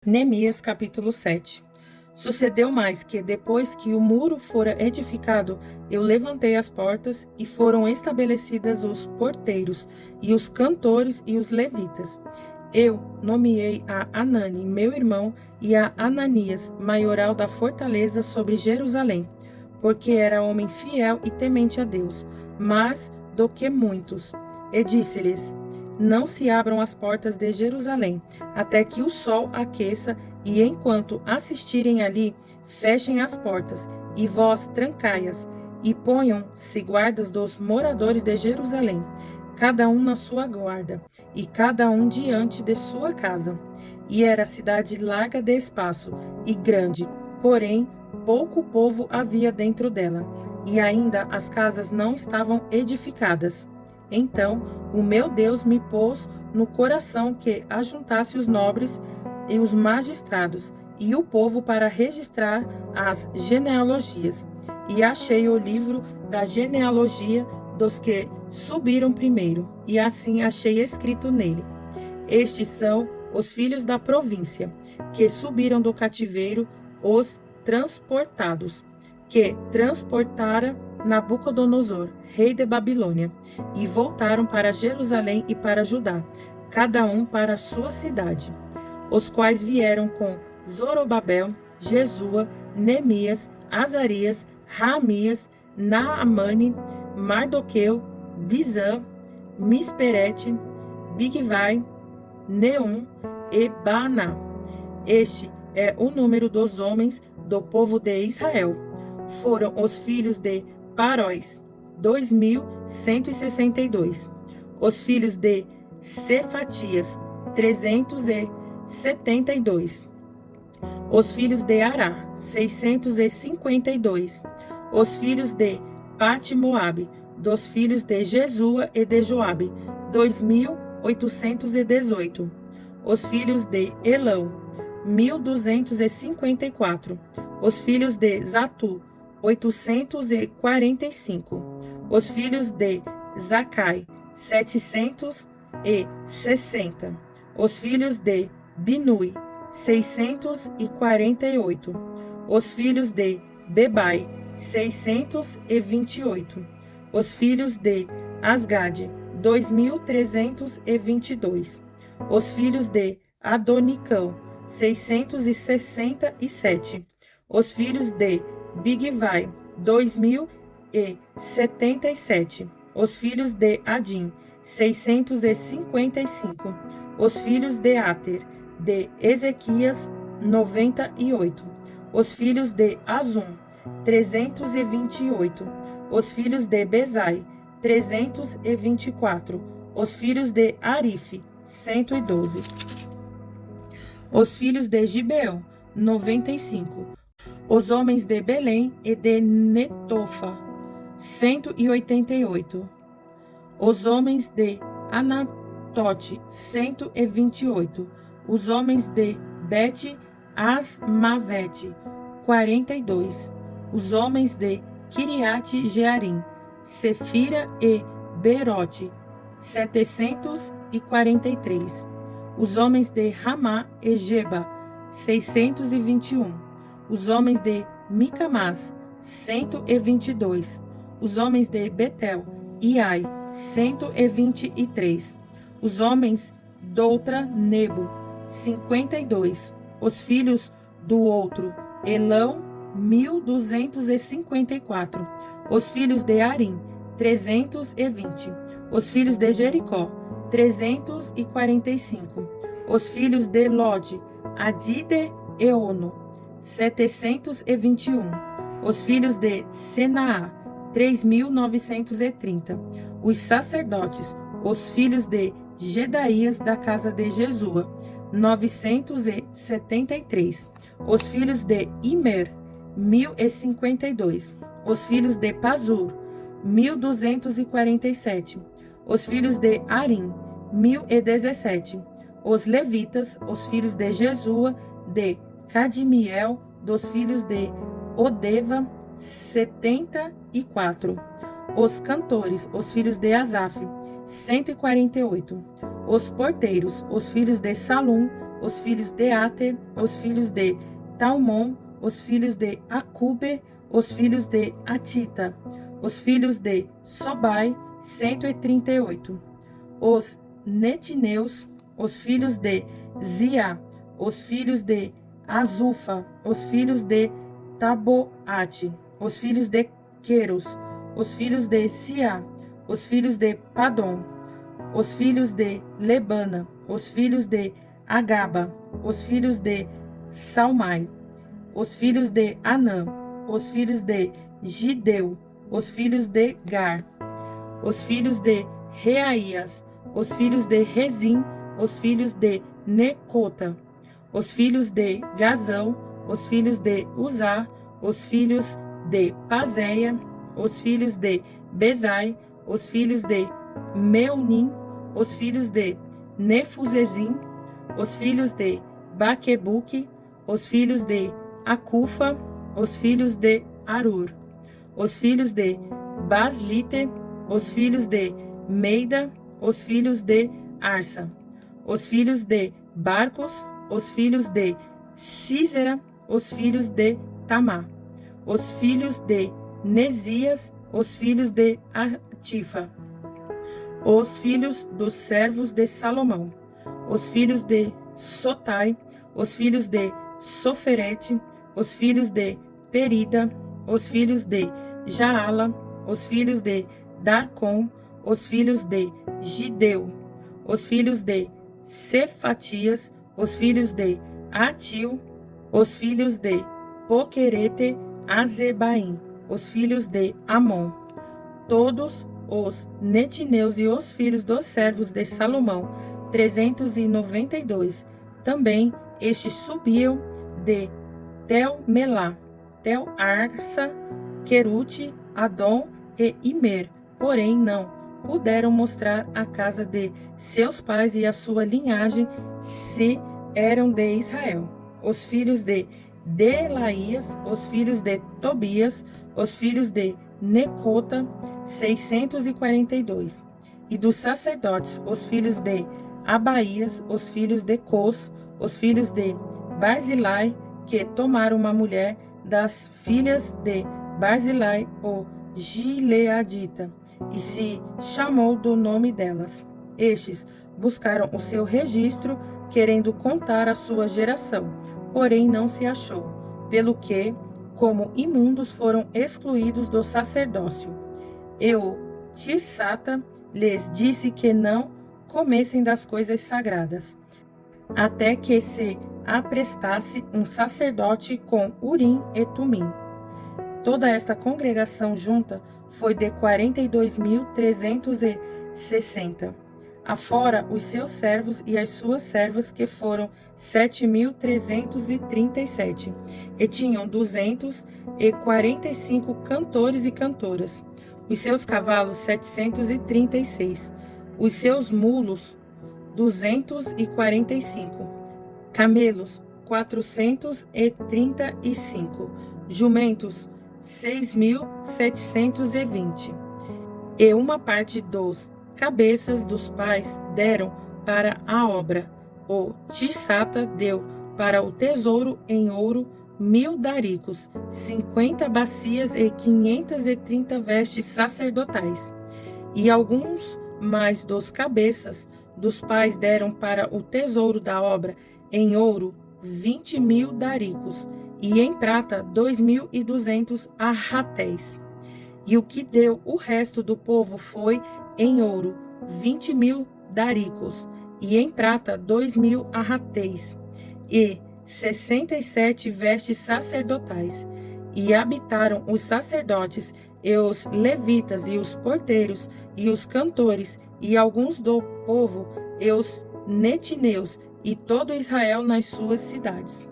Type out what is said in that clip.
Neemias capítulo 7. Sucedeu mais que, depois que o muro fora edificado, eu levantei as portas, e foram estabelecidas os porteiros, e os cantores e os levitas. Eu nomeei a Anani, meu irmão, e a Ananias, maioral da fortaleza sobre Jerusalém, porque era homem fiel e temente a Deus, mais do que muitos. E disse-lhes: não se abram as portas de Jerusalém, até que o sol aqueça, e enquanto assistirem ali, fechem as portas, e vós trancai-as, e ponham-se guardas dos moradores de Jerusalém, cada um na sua guarda, e cada um diante de sua casa. E era a cidade larga de espaço, e grande, porém pouco povo havia dentro dela, e ainda as casas não estavam edificadas. Então o meu Deus me pôs no coração que ajuntasse os nobres e os magistrados e o povo para registrar as genealogias. E achei o livro da genealogia dos que subiram primeiro, e assim achei escrito nele: estes são os filhos da província, que subiram do cativeiro, os transportados, que transportara Nabucodonosor, rei de Babilônia, e voltaram para Jerusalém e para Judá, cada um para a sua cidade, os quais vieram com Zorobabel, Jesua, Neemias, Azarias, Raamias, Naamane, Mardoqueu, Bizã, Misperete, Bigvai, Neum e Baaná. Este é o número dos homens do povo de Israel. Foram os filhos de Paróis, 2.162. Os filhos de Cefatias, 372. Os filhos de Ará, 652. Os filhos de Pati-Moabe, dos filhos de Jesua e de Joabe, 2.818. Os filhos de Elão, 1.254. Os filhos de Zatu, 845. Os filhos de Zacai, 760. Os filhos de Binui, 648. Os filhos de Bebai, 628. Os filhos de Asgade, 2.322. Os filhos de Adonicão, 667. Os filhos de Bigvai, 2.077. Os filhos de Adim, 655. Os filhos de Ater, de Ezequias, 98. Os filhos de Azum, 328. Os filhos de Bezai, 324. Os filhos de Arife, 112. Os filhos de Gibeão, 95. Os homens de Belém e de Netofa, 188. Os homens de Anatote, 128. Os homens de Bet-Asmavete, 42. Os homens de Kiriate-Jearim, Sefira e Berote, 743. Os homens de Ramá e Geba, 621. Os homens de Micamás, 122. Os homens de Betel e Ai, 123. Os homens doutra Nebo, 52. Os filhos do outro Elão, 1.254. Os filhos de Arim, 320. Os filhos de Jericó, 345. Os filhos de Lode, Adide e Ono, 721. Os filhos de Senaá, 3.930. Os sacerdotes, os filhos de Gedaías da casa de Jesua, 973. Os filhos de Imer, 1.052. Os filhos de Pazur, 1.247. Os filhos de Arim, 1.017. Os levitas, os filhos de Jesua, de Cadmiel, dos filhos de Odeva, 74. Os cantores, os filhos de Asaf, 148. Os porteiros, os filhos de Salum, os filhos de Ater, os filhos de Talmon, os filhos de Acube, os filhos de Atita, os filhos de Sobai, 138. Os netineus, os filhos de Zia, os filhos de Azufa, os filhos de Taboate, os filhos de Queros, os filhos de Sia, os filhos de Padom, os filhos de Lebana, os filhos de Agaba, os filhos de Salmai, os filhos de Anã, os filhos de Gideu, os filhos de Gar, os filhos de Reaías, os filhos de Rezim, os filhos de Necota, os filhos de Gazão, os filhos de Uzá, os filhos de Pazéia, os filhos de Bezai, os filhos de Meunim, os filhos de Nefuzezim, os filhos de Baquebuque, os filhos de Acufa, os filhos de Arur, os filhos de Baslite, os filhos de Meida, os filhos de Arsa, os filhos de Barcos, os filhos de Císera, os filhos de Tamá, os filhos de Nesias, os filhos de Atifa, os filhos dos servos de Salomão, os filhos de Sotai, os filhos de Soferete, os filhos de Perida, os filhos de Jaala, os filhos de Darcon, os filhos de Gideu, os filhos de Cefatias, os filhos de Atil, os filhos de Poquerete, Azebaim, os filhos de Amon, todos os netineus e os filhos dos servos de Salomão, 392. Também estes subiam de Tel-Melá, Tel-Arsa, Querute, Adom e Imer, porém não puderam mostrar a casa de seus pais e a sua linhagem, se eram de Israel. Os filhos de Delaías, os filhos de Tobias, os filhos de Necota, 642. E dos sacerdotes, os filhos de Abaías, os filhos de Cos, os filhos de Barzilai, que tomaram uma mulher das filhas de Barzilai, o Gileadita, e se chamou do nome delas. Estes buscaram o seu registro, querendo contar a sua geração, porém não se achou, pelo que, como imundos, foram excluídos do sacerdócio. E o Tirsata lhes disse que não comessem das coisas sagradas, até que se aprestasse um sacerdote com Urim e Tumim. Toda esta congregação junta foi de 42.360, afora os seus servos e as suas servas, que foram 7.337, e tinham 245 cantores e cantoras, os seus cavalos 736, os seus mulos 245, camelos 435, jumentos 6.720. E uma parte dos cabeças dos pais deram para a obra. O Tirsata deu para o tesouro em ouro 1.000 daricos, 50 bacias e 530 vestes sacerdotais. E alguns mais dos cabeças dos pais deram para o tesouro da obra em ouro 20.000 daricos, e em prata 2.200 arratéis. E o que deu o resto do povo foi em ouro 20.000 daricos, e em prata 2.000 arratéis, e 67 vestes sacerdotais. E habitaram os sacerdotes, e os levitas, e os porteiros, e os cantores, e alguns do povo, e os netineus, e todo Israel nas suas cidades.